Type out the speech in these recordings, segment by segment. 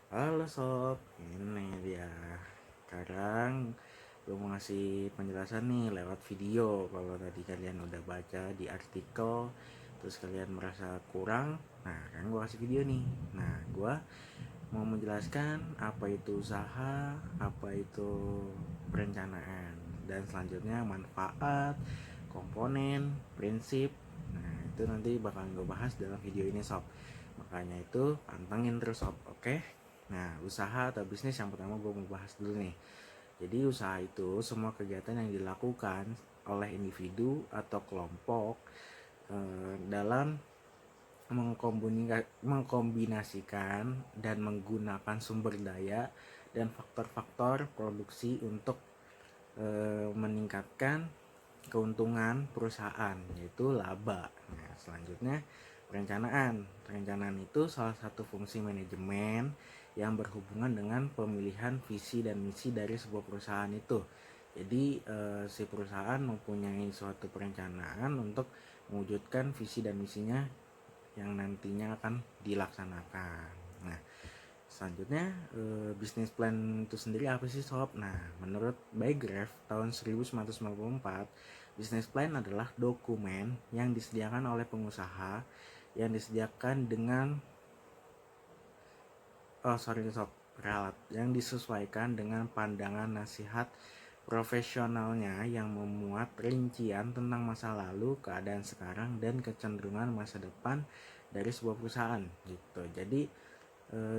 Halo sob, ini dia. Sekarang gue mau ngasih penjelasan nih lewat video. Kalau tadi kalian udah baca di artikel, terus kalian merasa kurang, nah kan gue kasih video nih. Nah, gue mau menjelaskan apa itu usaha, apa itu perencanaan, dan selanjutnya manfaat, komponen, prinsip. Nah, itu nanti bakal gue bahas dalam video ini sob. Makanya itu pantengin terus sob, oke? Nah, usaha atau bisnis yang pertama gue mau bahas dulu nih. Jadi usaha itu semua kegiatan yang dilakukan oleh individu atau kelompok dalam mengkombinasikan dan menggunakan sumber daya dan faktor-faktor produksi untuk meningkatkan keuntungan perusahaan, yaitu laba. Nah, selanjutnya perencanaan itu salah satu fungsi manajemen yang berhubungan dengan pemilihan visi dan misi dari sebuah perusahaan itu. Jadi si perusahaan mempunyai suatu perencanaan untuk mewujudkan visi dan misinya yang nantinya akan dilaksanakan. Nah, selanjutnya bisnis plan itu sendiri apa sih sob? Nah, menurut Baygraf tahun 1994, bisnis plan adalah dokumen yang disediakan oleh pengusaha yang disediakan dengan ralat yang disesuaikan dengan pandangan nasihat profesionalnya yang memuat rincian tentang masa lalu, keadaan sekarang, dan kecenderungan masa depan dari sebuah perusahaan gitu. Jadi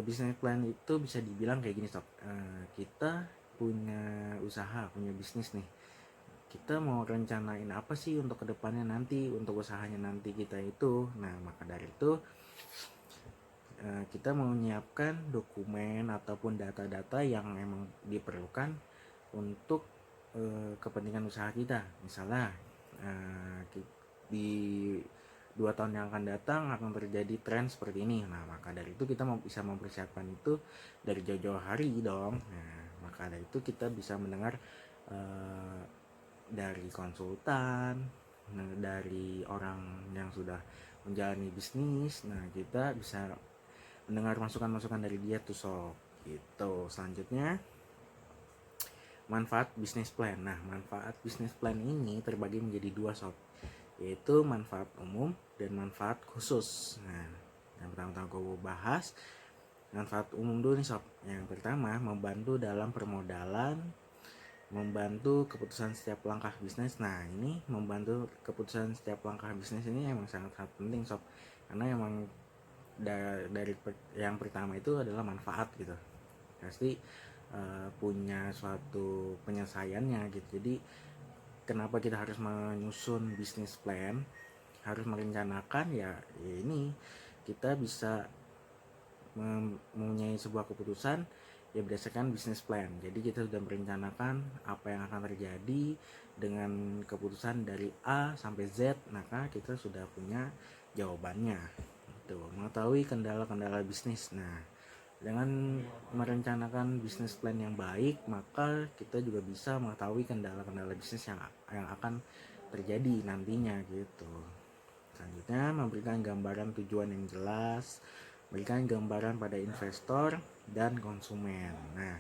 bisnis plan itu bisa dibilang kayak gini sob. Kita punya usaha, punya bisnis nih, kita mau rencanain apa sih untuk kedepannya nanti, untuk usahanya nanti kita itu. Nah, maka dari itu kita mau menyiapkan dokumen ataupun data-data yang memang diperlukan untuk kepentingan usaha kita. Misalnya di 2 tahun yang akan datang akan terjadi tren seperti ini. Nah, maka dari itu kita bisa mempersiapkan itu dari jauh-jauh hari dong. Nah, maka dari itu kita bisa mendengar dari konsultan, dari orang yang sudah menjalani bisnis. Nah, kita bisa mendengar masukan-masukan dari dia tuh sob gitu. Selanjutnya manfaat bisnis plan. Nah, manfaat bisnis plan ini terbagi menjadi 2 sob, yaitu manfaat umum dan manfaat khusus. Nah, yang pertama-tama gue mau bahas manfaat umum dulu nih sob. Yang pertama, membantu dalam permodalan, membantu keputusan setiap langkah bisnis. Nah, ini membantu keputusan setiap langkah bisnis ini emang sangat-sangat penting sob, karena emang dari yang pertama itu adalah manfaat gitu, pasti punya suatu penyelesaiannya gitu. Jadi kenapa kita harus menyusun bisnis plan, harus merencanakan ya ini kita bisa mempunyai sebuah keputusan ya berdasarkan bisnis plan. Jadi kita sudah merencanakan apa yang akan terjadi dengan keputusan dari A sampai Z, maka kita sudah punya jawabannya. Itu mengetahui kendala-kendala bisnis. Nah, dengan merencanakan bisnis plan yang baik, maka kita juga bisa mengetahui kendala-kendala bisnis yang akan terjadi nantinya gitu. Selanjutnya, memberikan gambaran tujuan yang jelas, memberikan gambaran pada investor dan konsumen. Nah,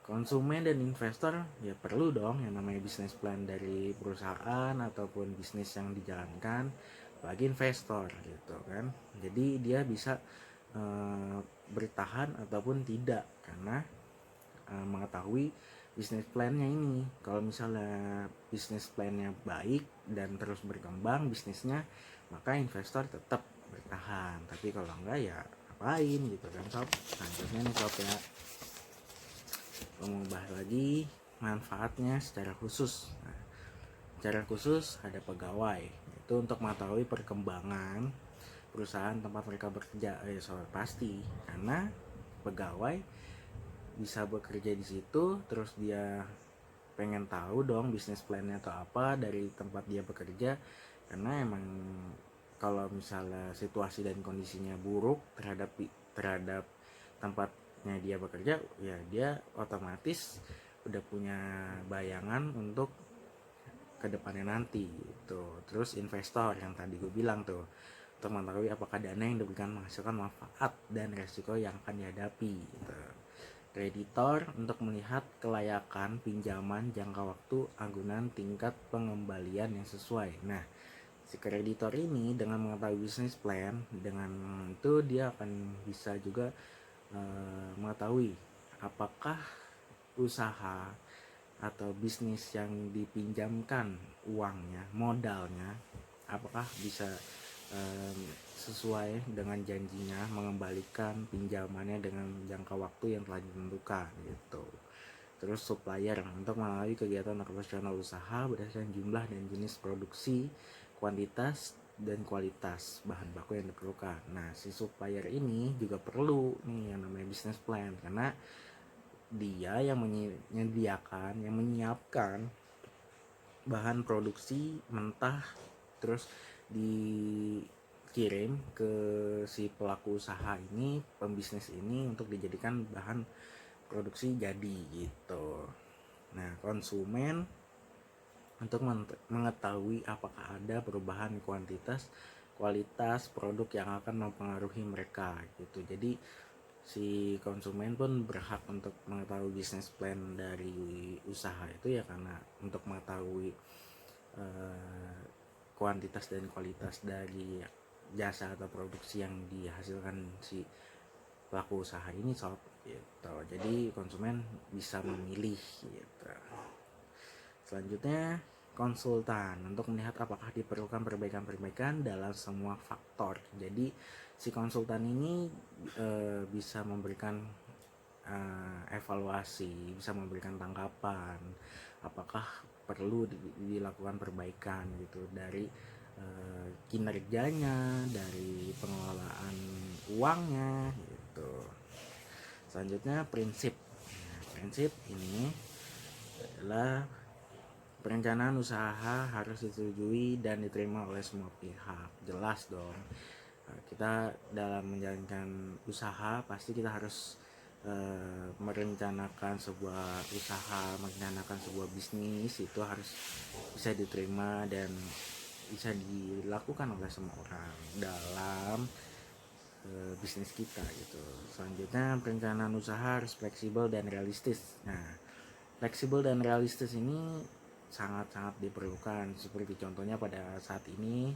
konsumen dan investor ya perlu dong yang namanya bisnis plan dari perusahaan ataupun bisnis yang dijalankan bagi investor gitu kan. Jadi dia bisa bertahan ataupun tidak karena mengetahui bisnis plannya ini. Kalau misalnya bisnis plannya baik dan terus berkembang bisnisnya, maka investor tetap bertahan. Tapi kalau enggak ya ngapain gitu kan sob. Selanjutnya nih sob ya, mau bahas lagi manfaatnya secara khusus. Nah, secara khusus ada pegawai, itu untuk mengetahui perkembangan perusahaan tempat mereka bekerja. Soal pasti karena pegawai bisa bekerja di situ, terus dia pengen tahu dong bisnis plannya atau apa dari tempat dia bekerja, karena emang kalau misalnya situasi dan kondisinya buruk terhadap tempatnya dia bekerja, ya dia otomatis udah punya bayangan untuk kedepannya nanti gitu. Terus investor yang tadi gue bilang tuh, untuk mengetahui apakah dana yang diberikan menghasilkan manfaat dan resiko yang akan dihadapi gitu. Kreditor untuk melihat kelayakan pinjaman jangka waktu agunan tingkat pengembalian yang sesuai. Nah, si kreditor ini dengan mengetahui bisnis plan, dengan itu dia akan bisa juga mengetahui apakah usaha atau bisnis yang dipinjamkan uangnya, modalnya, apakah bisa sesuai dengan janjinya mengembalikan pinjamannya dengan jangka waktu yang telah ditentukan gitu. Terus supplier untuk melalui kegiatan operasional usaha berdasarkan jumlah dan jenis produksi, kuantitas dan kualitas bahan baku yang diperlukan. Nah, si supplier ini juga perlu nih yang namanya business plan, karena dia yang menyediakan, yang menyiapkan bahan produksi mentah terus dikirim ke si pelaku usaha ini, pembisnis ini, untuk dijadikan bahan produksi jadi gitu. Nah, konsumen untuk mengetahui apakah ada perubahan kuantitas, kualitas produk yang akan mempengaruhi mereka gitu. Jadi si konsumen pun berhak untuk mengetahui bisnis plan dari usaha itu ya, karena untuk mengetahui kuantitas dan kualitas dari jasa atau produksi yang dihasilkan si pelaku usaha ini sob gitu. Jadi konsumen bisa memilih gitu. Selanjutnya konsultan untuk melihat apakah diperlukan perbaikan-perbaikan dalam semua faktor. Jadi si konsultan ini bisa memberikan evaluasi, bisa memberikan tanggapan apakah perlu dilakukan perbaikan gitu dari kinerjanya, dari pengelolaan uangnya gitu. Selanjutnya prinsip. Nah, prinsip ini adalah perencanaan usaha harus disetujui dan diterima oleh semua pihak. Jelas dong, kita dalam menjalankan usaha pasti kita harus merencanakan sebuah usaha, merencanakan sebuah bisnis, itu harus bisa diterima dan bisa dilakukan oleh semua orang dalam bisnis kita gitu. Selanjutnya perencanaan usaha harus fleksibel dan realistis. Nah, fleksibel dan realistis ini sangat-sangat diperlukan, seperti contohnya pada saat ini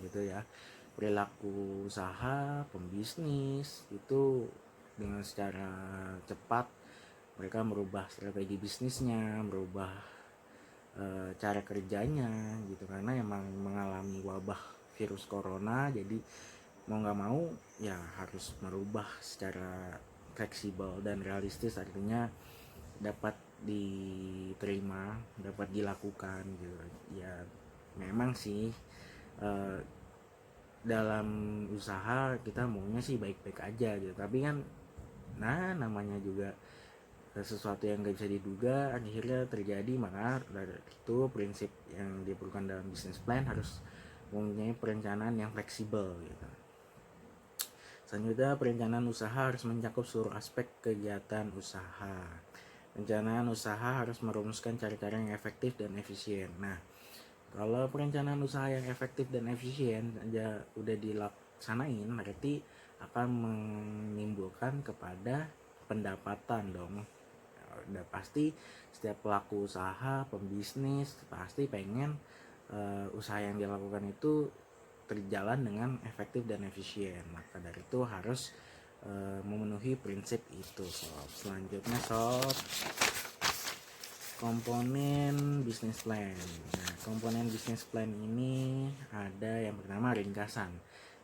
gitu ya. Perilaku usaha pembisnis itu dengan secara cepat mereka merubah strategi bisnisnya, merubah cara kerjanya gitu, karena emang mengalami wabah virus corona. Jadi mau nggak mau ya harus merubah secara fleksibel dan realistis, artinya dapat diterima, dapat dilakukan gitu ya. Memang sih dalam usaha kita maunya sih baik-baik aja gitu, tapi kan namanya juga sesuatu yang gak bisa diduga akhirnya terjadi. Maka dari itu prinsip yang diperlukan dalam business plan harus mempunyai perencanaan yang fleksibel gitu. Selanjutnya perencanaan usaha harus mencakup seluruh aspek kegiatan usaha. Perencanaan usaha harus merumuskan cara-cara yang efektif dan efisien. Nah, kalau perencanaan usaha yang efektif dan efisien aja udah dilaksanain, berarti akan menimbulkan kepada pendapatan dong. Udah pasti setiap pelaku usaha, pembisnis pasti pengen usaha yang dilakukan itu berjalan dengan efektif dan efisien. Maka dari itu harus memenuhi prinsip itu sob. Selanjutnya sob, komponen bisnis plan. Nah, komponen bisnis plan ini ada yang pertama ringkasan.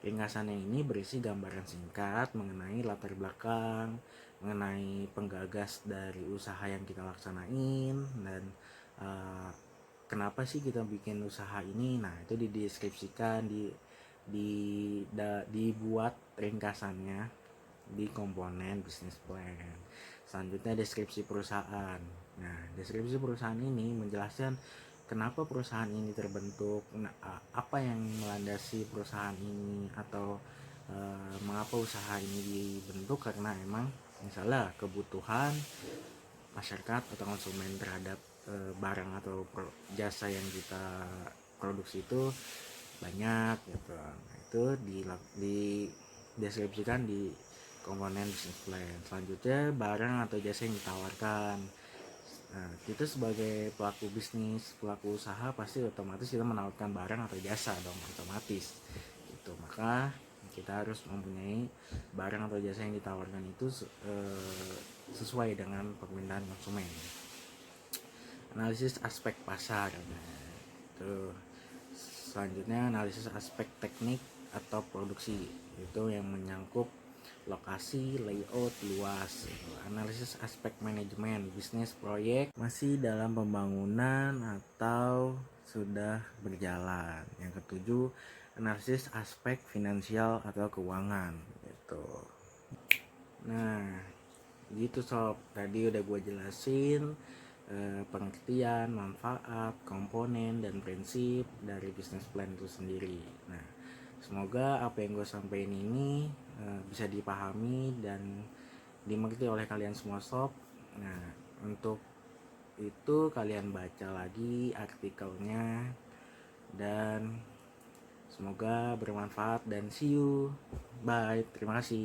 Ringkasannya ini berisi gambaran singkat mengenai latar belakang, mengenai penggagas dari usaha yang kita laksanain, dan kenapa sih kita bikin usaha ini. Nah, itu dideskripsikan, dibuat ringkasannya di komponen bisnis plan. Selanjutnya deskripsi perusahaan. Nah, deskripsi perusahaan ini menjelaskan kenapa perusahaan ini terbentuk, apa yang melandasi perusahaan ini, atau mengapa usaha ini dibentuk, karena emang misalnya kebutuhan masyarakat atau konsumen terhadap barang atau jasa yang kita produksi itu banyak gitu. Nah, itu dideskripsikan di komponen business plan. Selanjutnya barang atau jasa yang ditawarkan. Nah, kita sebagai pelaku bisnis, pelaku usaha pasti otomatis kita menawarkan barang atau jasa dong, otomatis. Itu maka kita harus mempunyai barang atau jasa yang ditawarkan itu sesuai dengan permintaan konsumen. Analisis aspek pasar. Nah, itu selanjutnya analisis aspek teknik atau produksi, itu yang menyangkut lokasi, layout, luas. Analisis aspek manajemen, bisnis proyek masih dalam pembangunan atau sudah berjalan. Yang ketujuh, analisis aspek finansial atau keuangan gitu. Nah, gitu sob. Tadi udah gue jelasin pengertian, manfaat, komponen, dan prinsip dari business plan itu sendiri. Nah, semoga apa yang gue sampaikan ini bisa dipahami dan dimengerti oleh kalian semua sob. Nah, untuk itu kalian baca lagi artikelnya dan semoga bermanfaat dan see you. Bye. Terima kasih.